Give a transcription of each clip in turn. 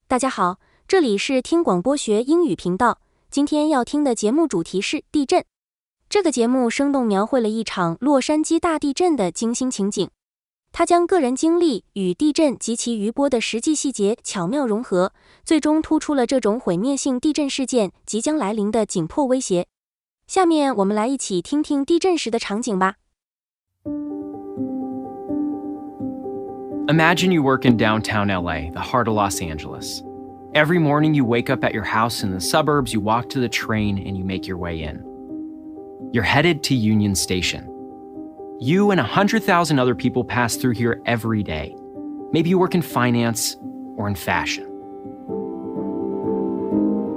大家好，这里是听广播学英语频道。今天要听的节目主题是地震。这个节目生动描绘了一场洛杉矶大地震的惊心情景。它将个人经历与地震及其余波的实际细节巧妙融合，最终突出了这种毁灭性地震事件即将来临的紧迫威胁。下面我们来一起听听地震时的场景吧。Imagine you work in downtown LA, the heart of Los Angeles. Every morning you wake up at your house in the suburbs, you walk to the train, and you make your way in. You're headed to Union Station. You and 100,000 other people pass through here every day. Maybe you work in finance or in fashion.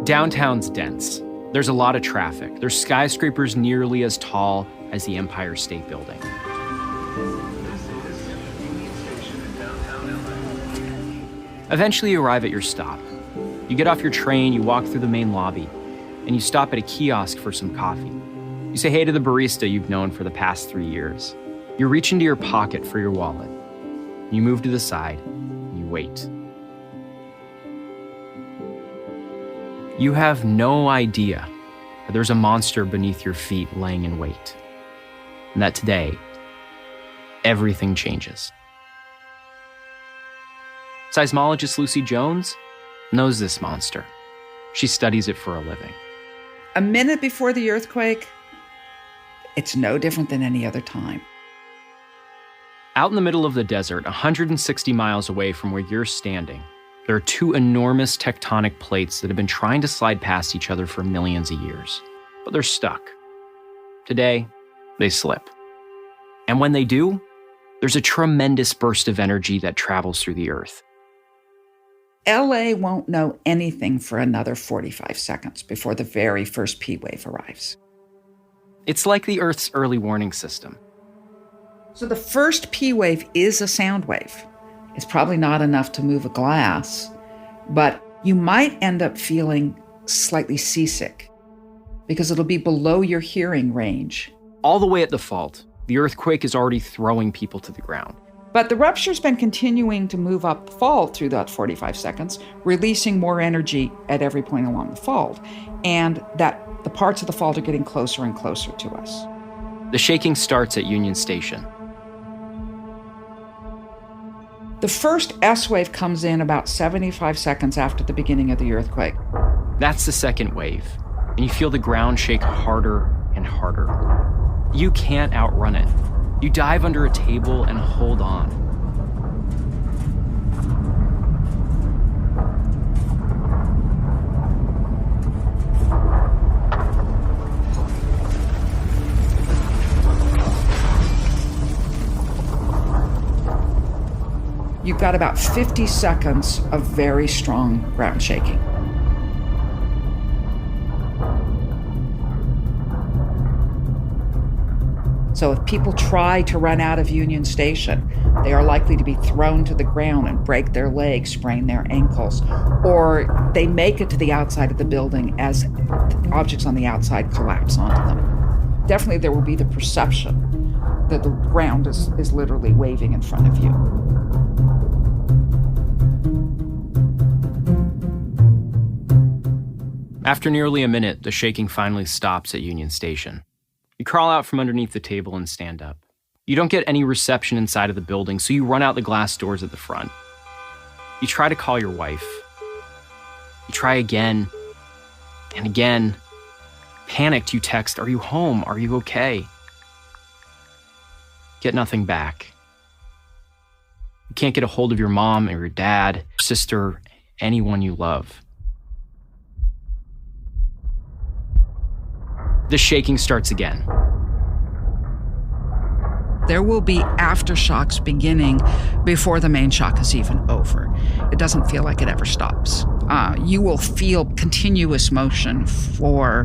Downtown's dense. There's a lot of traffic. There's skyscrapers nearly as tall as the Empire State Building. Eventually you arrive at your stop. You get off your train, you walk through the main lobby, and you stop at a kiosk for some coffee. You say hey to the barista you've known for the past 3 years. You reach into your pocket for your wallet. You move to the side, and you wait. You have no idea that there's a monster beneath your feet laying in wait. And that today, everything changes. Seismologist Lucy Jones knows this monster. She studies it for a living. A minute before the earthquake, it's no different than any other time. Out in the middle of the desert, 160 miles away from where you're standing, there are two enormous tectonic plates that have been trying to slide past each other for millions of years. But they're stuck. Today, they slip. And when they do, there's a tremendous burst of energy that travels through the earth. LA won't know anything for another 45 seconds before the very first P wave arrives. It's like the Earth's early warning system. So the first P wave is a sound wave. It's probably not enough to move a glass, but you might end up feeling slightly seasick because it'll be below your hearing range. All the way at the fault, the earthquake is already throwing people to the ground. But the rupture's been continuing to move up the fault through that 45 seconds, releasing more energy at every point along the fault, and that the parts of the fault are getting closer and closer to us. The shaking starts at Union Station. The first S wave comes in about 75 seconds after the beginning of the earthquake. That's the second wave, and you feel the ground shake harder and harder. You can't outrun it. You dive under a table and hold on. You've got about 50 seconds of very strong ground shaking. So if people try to run out of Union Station, they are likely to be thrown to the ground and break their legs, sprain their ankles, or they make it to the outside of the building as objects on the outside collapse onto them. Definitely there will be the perception that the ground is literally waving in front of you. After nearly a minute, the shaking finally stops at Union Station. You crawl out from underneath the table and stand up. You don't get any reception inside of the building, so you run out the glass doors at the front. You try to call your wife. You try again and again. Panicked, you text, "Are you home? Are you okay?" Get nothing back. You can't get a hold of your mom or your dad, your sister, anyone you love. The shaking starts again. There will be aftershocks beginning before the main shock is even over. It doesn't feel like it ever stops. You will feel continuous motion for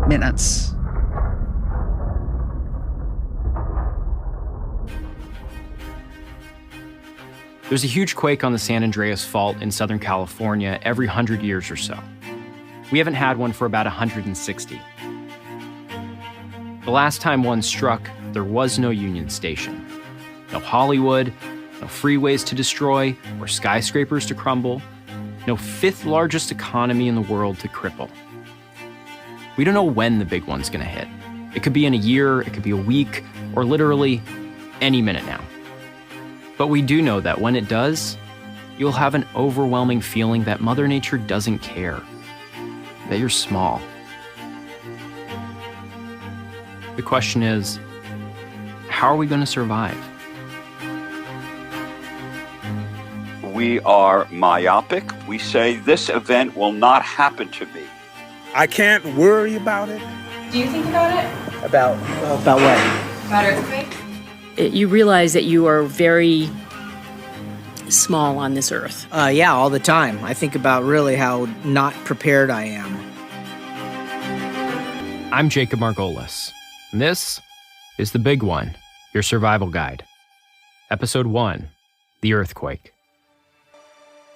minutes. There's a huge quake on the San Andreas Fault in Southern California every 100 years or so. We haven't had one for about 160. The last time one struck, there was no Union Station. No Hollywood, no freeways to destroy, or skyscrapers to crumble. No fifth largest economy in the world to cripple. We don't know when the big one's gonna hit. It could be in a year, it could be a week, or literally any minute now. But we do know that when it does, you'll have an overwhelming feeling that Mother Nature doesn't care, that you're small. The question is, how are we going to survive? We are myopic. We say this event will not happen to me. I can't worry about it. Do you think about it? About what? About earthquake? You realize that you are very small on this earth. Yeah, all the time. I think about really how not prepared I am. I'm Jacob Margolis, and this is The Big One, your survival guide. Episode 1, The Earthquake.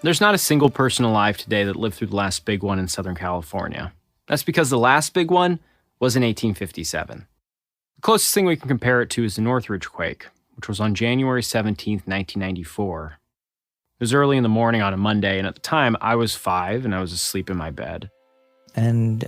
There's not a single person alive today that lived through the last big one in Southern California. That's because the last big one was in 1857. The closest thing we can compare it to is the Northridge quake, which was on January 17th, 1994. It was early in the morning on a Monday, and at the time, I was 5 and I was asleep in my bed. And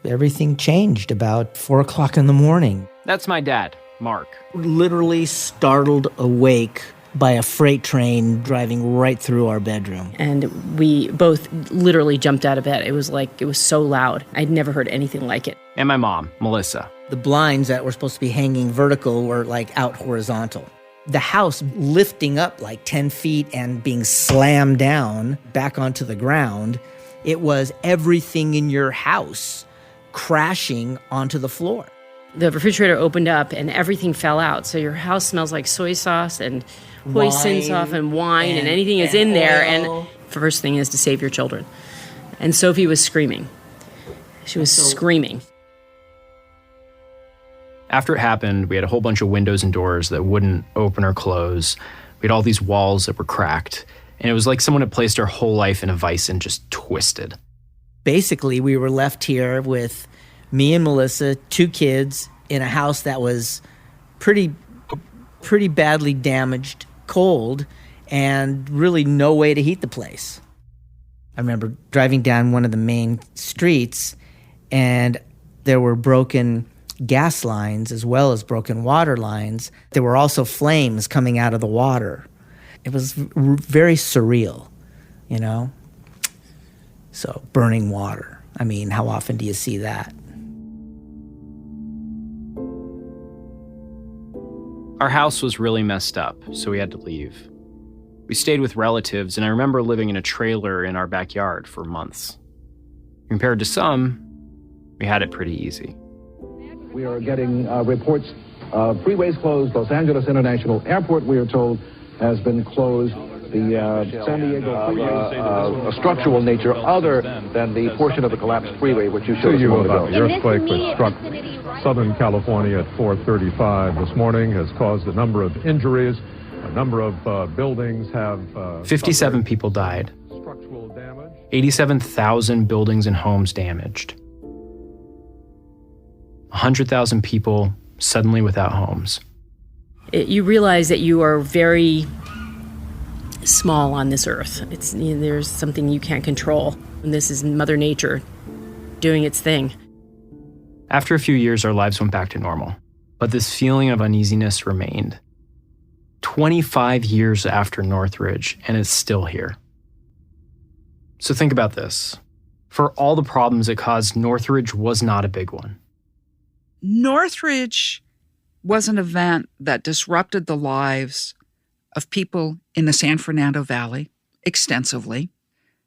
everything changed about 4 o'clock in the morning. That's my dad, Mark. Literally startled awake by a freight train driving right through our bedroom. And we both literally jumped out of bed. It was so loud. I'd never heard anything like it. And my mom, Melissa. The blinds that were supposed to be hanging vertical were out horizontal. The house lifting up 10 feet and being slammed down back onto the ground. It was everything in your house crashing onto the floor. The refrigerator opened up and everything fell out. So your house smells like soy sauce and hoisin sauce and wine and anything is in there. And the first thing is to save your children. And Sophie was screaming. She was screaming. After it happened, we had a whole bunch of windows and doors that wouldn't open or close. We had all these walls that were cracked. And it was like someone had placed our whole life in a vice and just twisted. Basically, we were left here with me and Melissa, 2 kids, in a house that was pretty badly damaged, cold, and really no way to heat the place. I remember driving down one of the main streets, and there were broken gas lines as well as broken water lines. There were also flames coming out of the water. It was very surreal, you know? So, burning water. I mean, how often do you see that? Our house was really messed up, so we had to leave. We stayed with relatives, and I remember living in a trailer in our backyard for months. Compared to some, we had it pretty easy. We are getting reports of freeways closed. Los Angeles International Airport, we are told, has been closed. The San Diego freeway, a structural nature other than the portion of the collapsed freeway which you showed us a moment ago. The earthquake which struck Southern California at 4:35 this morning has caused a number of injuries. A number of buildings have 57 people died. Structural damage. 87,000 buildings and homes damaged. 100,000 people suddenly without homes. You realize that you are very small on this earth. There's something you can't control. And this is Mother Nature doing its thing. After a few years, our lives went back to normal. But this feeling of uneasiness remained. 25 years after Northridge, and it's still here. So think about this. For all the problems it caused, Northridge was not a big one. Northridge was an event that disrupted the lives of people in the San Fernando Valley extensively,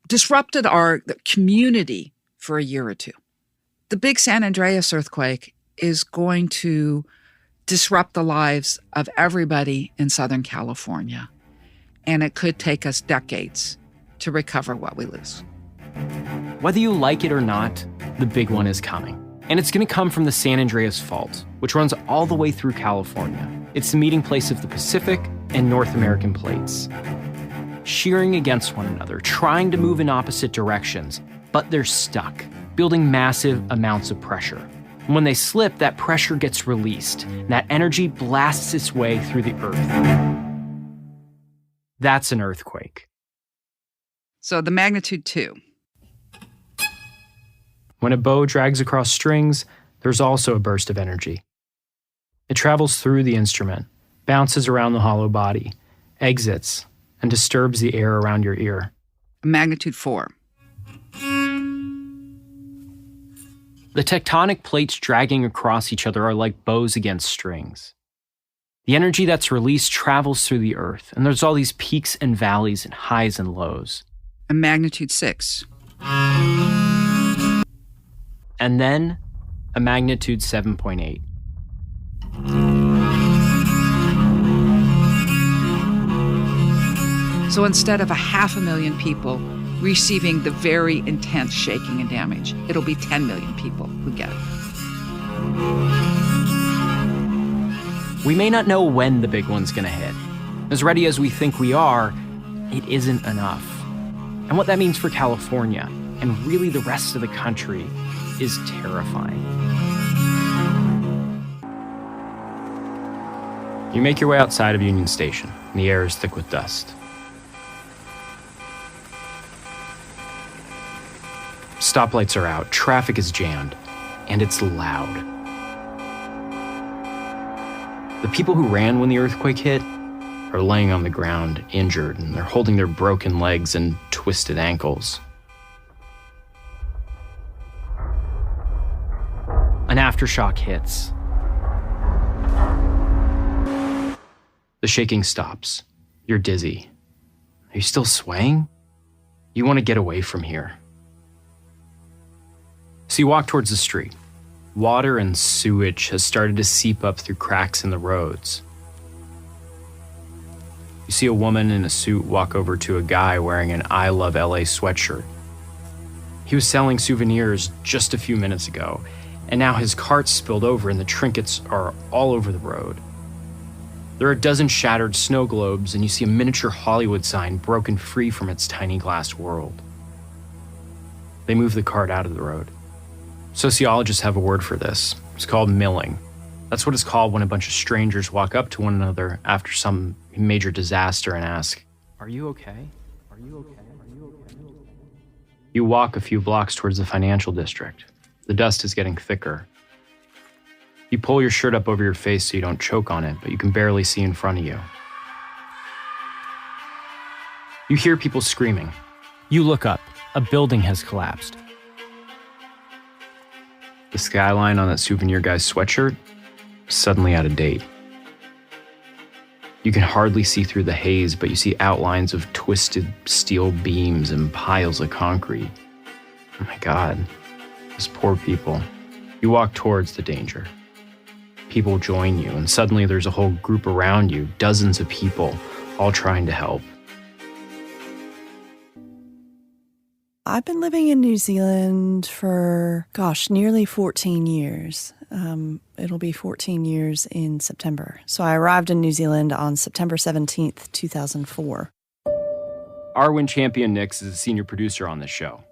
disrupted our community for a year or two. The big San Andreas earthquake is going to disrupt the lives of everybody in Southern California, and it could take us decades to recover what we lose. Whether you like it or not, the big one is coming. And it's going to come from the San Andreas Fault, which runs all the way through California. It's the meeting place of the Pacific and North American plates. Shearing against one another, trying to move in opposite directions, but they're stuck, building massive amounts of pressure. And when they slip, that pressure gets released, and that energy blasts its way through the earth. That's an earthquake. So the magnitude 2. When a bow drags across strings, there's also a burst of energy. It travels through the instrument, bounces around the hollow body, exits, and disturbs the air around your ear. Magnitude 4. The tectonic plates dragging across each other are like bows against strings. The energy that's released travels through the earth, and there's all these peaks and valleys and highs and lows. A magnitude 6. And then a magnitude 7.8. So instead of 500,000 people receiving the very intense shaking and damage, it'll be 10 million people who get it. We may not know when the big one's gonna hit. As ready as we think we are, it isn't enough. And what that means for California, and really the rest of the country, is terrifying. You make your way outside of Union Station, and the air is thick with dust. Stoplights are out, traffic is jammed, and it's loud. The people who ran when the earthquake hit are laying on the ground, injured, and they're holding their broken legs and twisted ankles. An aftershock hits. The shaking stops. You're dizzy. Are you still swaying? You want to get away from here. So you walk towards the street. Water and sewage has started to seep up through cracks in the roads. You see a woman in a suit walk over to a guy wearing an I Love LA sweatshirt. He was selling souvenirs just a few minutes ago, and now his cart's spilled over and the trinkets are all over the road. There are a dozen shattered snow globes, and you see a miniature Hollywood sign broken free from its tiny glass world. They move the cart out of the road. Sociologists have a word for this. It's called milling. That's what it's called when a bunch of strangers walk up to one another after some major disaster and ask, "Are you okay? Are you okay? Are you okay?" You walk a few blocks towards the financial district. The dust is getting thicker. You pull your shirt up over your face so you don't choke on it, but you can barely see in front of you. You hear people screaming. You look up. A building has collapsed. The skyline on that souvenir guy's sweatshirt is suddenly out of date. You can hardly see through the haze, but you see outlines of twisted steel beams and piles of concrete. Oh my God, those poor people. You walk towards the danger. People join you, and suddenly there's a whole group around you, dozens of people, all trying to help. I've been living in New Zealand for, nearly 14 years. It'll be 14 years in September. So I arrived in New Zealand on September 17th, 2004. Arwen Champion Nix is a senior producer on this show.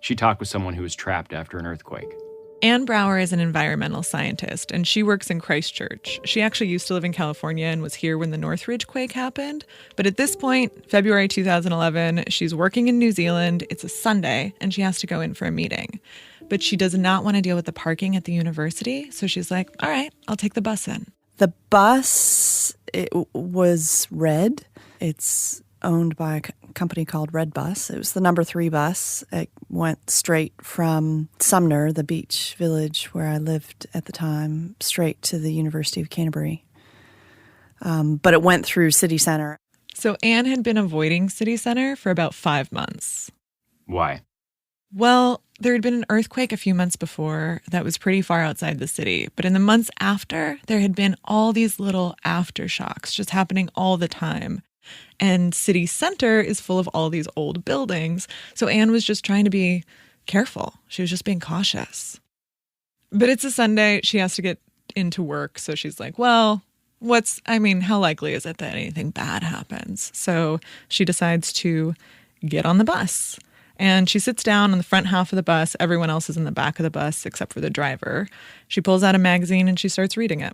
She talked with someone who was trapped after an earthquake. Anne Brower is an environmental scientist, and she works in Christchurch. She actually used to live in California and was here when the Northridge quake happened. But at this point, February 2011, she's working in New Zealand. It's a Sunday, and she has to go in for a meeting. But she does not want to deal with the parking at the university, so she's like, all right, I'll take the bus in. The bus, it was red. It's owned by a company called Red Bus. It was the number 3 bus. It went straight from Sumner, the beach village where I lived at the time, straight to the University of Canterbury. But it went through City Center. So Anne had been avoiding City Center for about 5 months. Why? Well, there had been an earthquake a few months before that was pretty far outside the city. But in the months after, there had been all these little aftershocks just happening all the time. And city center is full of all these old buildings. So Anne was just trying to be careful. She was just being cautious. But it's a Sunday. She has to get into work. So she's like, well, how likely is it that anything bad happens? So she decides to get on the bus. And she sits down on the front half of the bus. Everyone else is in the back of the bus except for the driver. She pulls out a magazine and she starts reading it.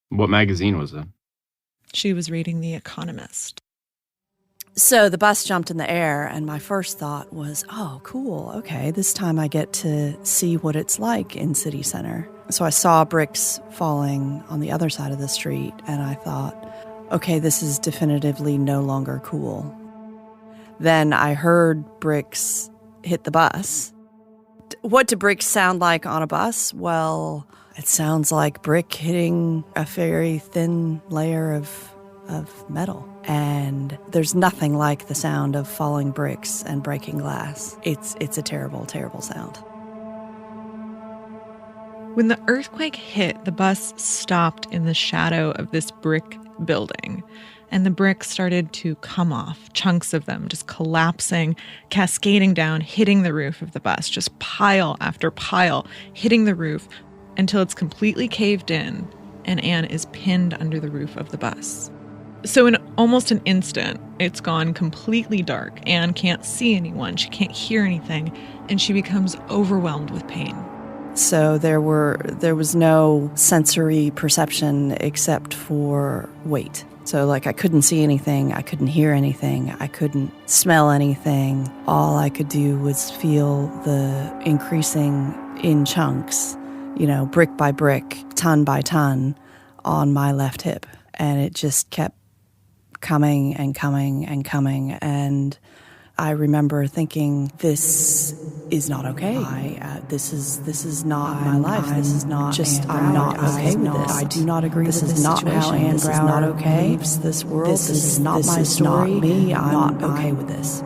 What magazine was it? She was reading The Economist. So the bus jumped in the air, and my first thought was, oh, cool, okay, this time I get to see what it's like in city center. So I saw bricks falling on the other side of the street, and I thought, okay, this is definitively no longer cool. Then I heard bricks hit the bus. What do bricks sound like on a bus? Well, it sounds like brick hitting a very thin layer of metal. And there's nothing like the sound of falling bricks and breaking glass. It's a terrible, terrible sound. When the earthquake hit, the bus stopped in the shadow of this brick building, and the bricks started to come off, chunks of them just collapsing, cascading down, hitting the roof of the bus, just pile after pile, hitting the roof until it's completely caved in, and Anne is pinned under the roof of the bus. So in almost an instant, it's gone completely dark. Anne can't see anyone, she can't hear anything, and she becomes overwhelmed with pain. So there was no sensory perception except for weight. So like I couldn't see anything, I couldn't hear anything, I couldn't smell anything. All I could do was feel the increasing in chunks, brick by brick, ton by ton on my left hip. And it just kept coming and coming and coming. And I remember thinking, this is not okay. This is not my life. This is not. I'm not okay with this. I do not agree with this. This is not how Anne Brown leaves this world. This is not my story. Not me. I'm not okay with this.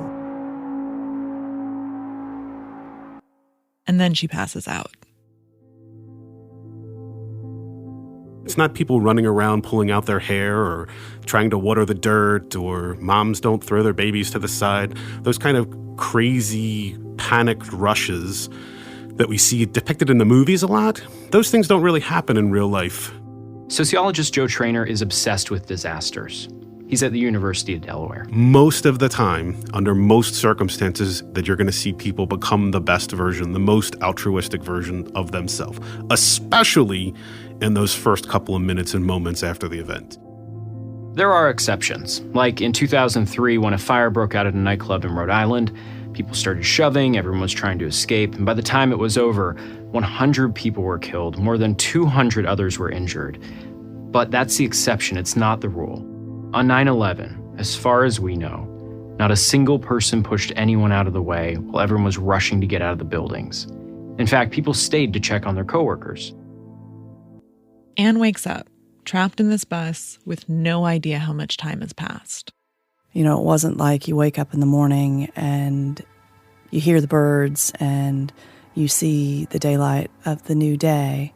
And then she passes out. It's not people running around pulling out their hair or trying to water the dirt, or moms don't throw their babies to the side. Those kind of crazy, panicked rushes that we see depicted in the movies a lot, those things don't really happen in real life. Sociologist Joe Traynor is obsessed with disasters. He's at the University of Delaware. Most of the time, under most circumstances, that you're going to see people become the best version, the most altruistic version of themselves, especially in those first couple of minutes and moments after the event. There are exceptions, like in 2003 when a fire broke out at a nightclub in Rhode Island. People started shoving, everyone was trying to escape, and by the time it was over, 100 people were killed, more than 200 others were injured. But that's the exception, it's not the rule. On 9/11, as far as we know, not a single person pushed anyone out of the way while everyone was rushing to get out of the buildings. In fact, people stayed to check on their coworkers. Anne wakes up, trapped in this bus with no idea how much time has passed. It wasn't like you wake up in the morning and you hear the birds and you see the daylight of the new day.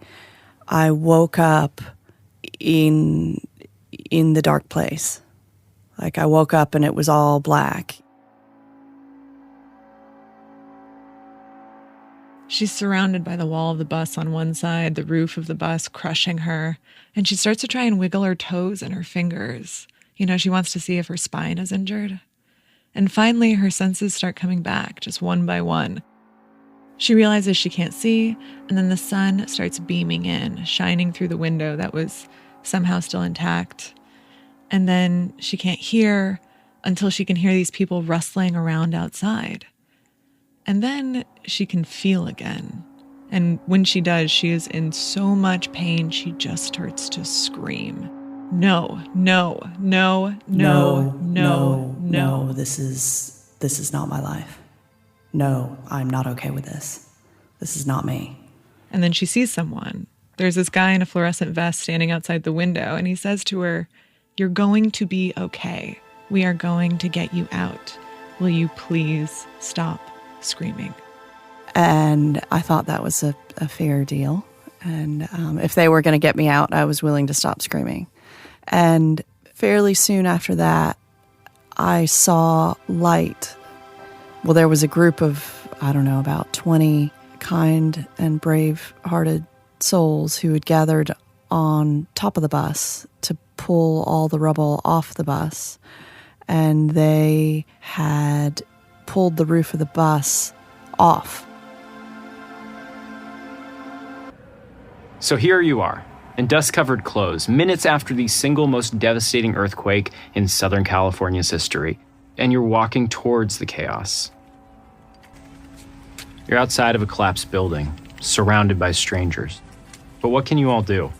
I woke up in the dark place. Like I woke up and it was all black. She's surrounded by the wall of the bus on one side, the roof of the bus crushing her, and she starts to try and wiggle her toes and her fingers. She wants to see if her spine is injured. And finally, her senses start coming back, just one by one. She realizes she can't see, and then the sun starts beaming in, shining through the window that was somehow still intact. And then she can't hear until she can hear these people rustling around outside. And then she can feel again. And when she does, she is in so much pain, she just starts to scream. No, no, no, no, no, no. This is not my life. No, I'm not okay with this. This is not me. And then she sees someone. There's this guy in a fluorescent vest standing outside the window, and he says to her, "You're going to be okay. We are going to get you out. Will you please stop screaming?" And I thought that was a fair deal. And if they were going to get me out, I was willing to stop screaming. And fairly soon after that, I saw light. Well, there was a group of, about 20 kind and brave-hearted souls who had gathered on top of the bus to pull all the rubble off the bus. And they had pulled the roof of the bus off. So here you are, in dust-covered clothes, minutes after the single most devastating earthquake in Southern California's history. and you're walking towards the chaos. You're outside of a collapsed building, surrounded by strangers. But what can you all do?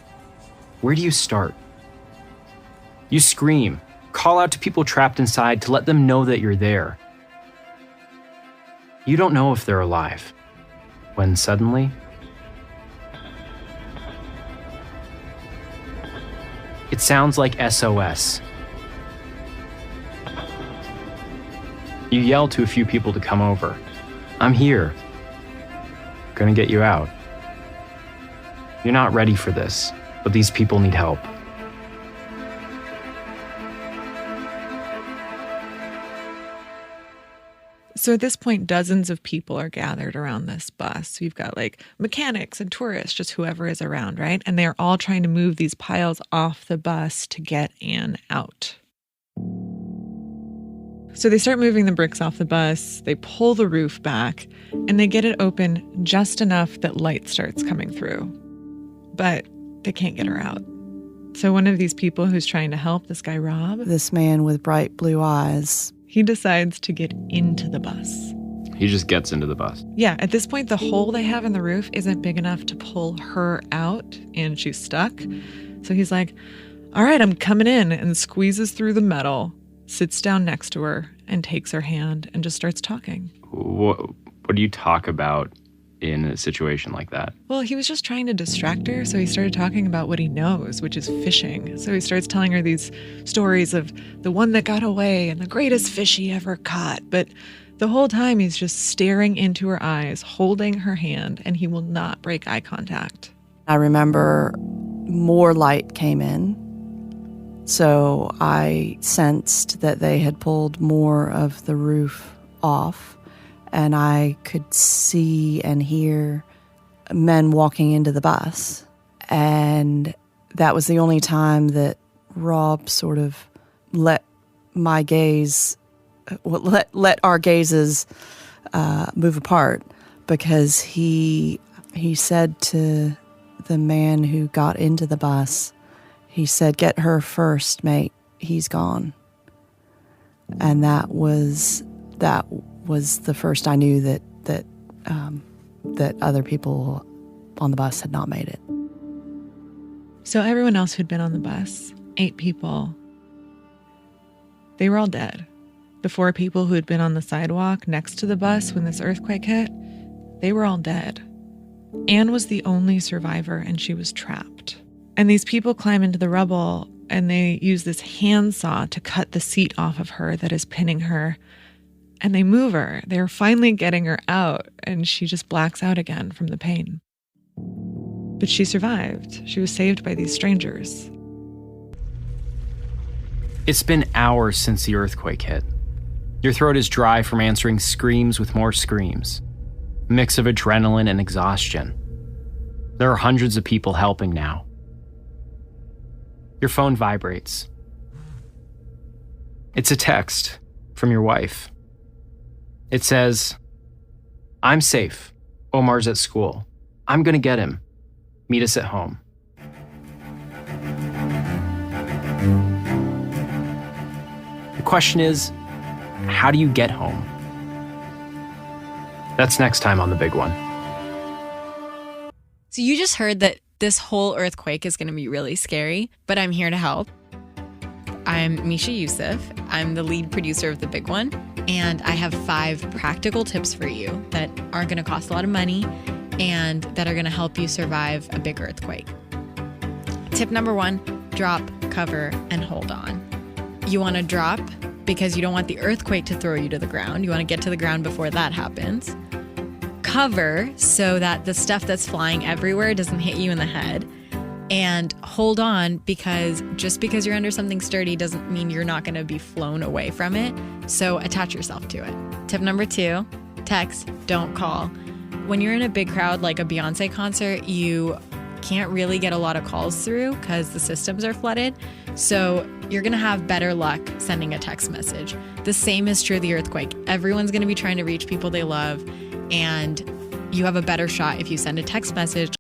Where do you start? You scream, call out to people trapped inside to let them know that you're there. You don't know if they're alive, when suddenly, it sounds like SOS. You yell to a few people to come over. I'm here. Gonna get you out. You're not ready for this, but these people need help. So at this point, dozens of people are gathered around this bus. We've got like mechanics and tourists, just whoever is around, right? And they're all trying to move these piles off the bus to get Anne out. So they start moving the bricks off the bus, they pull the roof back, and they get it open just enough that light starts coming through. But they can't get her out. So one of these people who's trying to help, this guy Rob, this man with bright blue eyes, he decides to get into the bus. He just gets into the bus. Yeah, at this point, the hole they have in the roof isn't big enough to pull her out, and she's stuck. So he's like, all right, I'm coming in, and squeezes through the metal, sits down next to her, and takes her hand and just starts talking. What do you talk about in a situation like that? Well, he was just trying to distract her, so he started talking about what he knows, which is fishing. So he starts telling her these stories of the one that got away and the greatest fish he ever caught. But the whole time he's just staring into her eyes, holding her hand, and he will not break eye contact. I remember more light came in, so I sensed that they had pulled more of the roof off. And I could see and hear men walking into the bus. And that was the only time that Rob sort of let our gazes move apart, because he said to the man who got into the bus, he said, "Get her first, mate. He's gone." And that was the first I knew that other people on the bus had not made it. So everyone else who'd been on the bus, 8 people, they were all dead. The 4 people who had been on the sidewalk next to the bus when this earthquake hit, they were all dead. Anne was the only survivor, and she was trapped. And these people climb into the rubble, and they use this handsaw to cut the seat off of her that is pinning her. And they move her. They're finally getting her out, and she just blacks out again from the pain. But she survived. She was saved by these strangers. It's been hours since the earthquake hit. Your throat is dry from answering screams with more screams. A mix of adrenaline and exhaustion. There are hundreds of people helping now. Your phone vibrates. It's a text from your wife. It says, "I'm safe. Omar's at school. I'm gonna get him. Meet us at home." The question is, how do you get home? That's next time on The Big One. So you just heard that this whole earthquake is going to be really scary, but I'm here to help. I'm Misha Youssef. I'm the lead producer of The Big One, and I have 5 practical tips for you that aren't going to cost a lot of money and that are going to help you survive a big earthquake. Tip number 1, drop, cover, and hold on. You want to drop because you don't want the earthquake to throw you to the ground. You want to get to the ground before that happens. Cover so that the stuff that's flying everywhere doesn't hit you in the head. And hold on, because just because you're under something sturdy doesn't mean you're not going to be flown away from it. So attach yourself to it. Tip number 2, text, don't call. When you're in a big crowd like a Beyonce concert, you can't really get a lot of calls through because the systems are flooded. So you're going to have better luck sending a text message. The same is true of the earthquake. Everyone's going to be trying to reach people they love, and you have a better shot if you send a text message.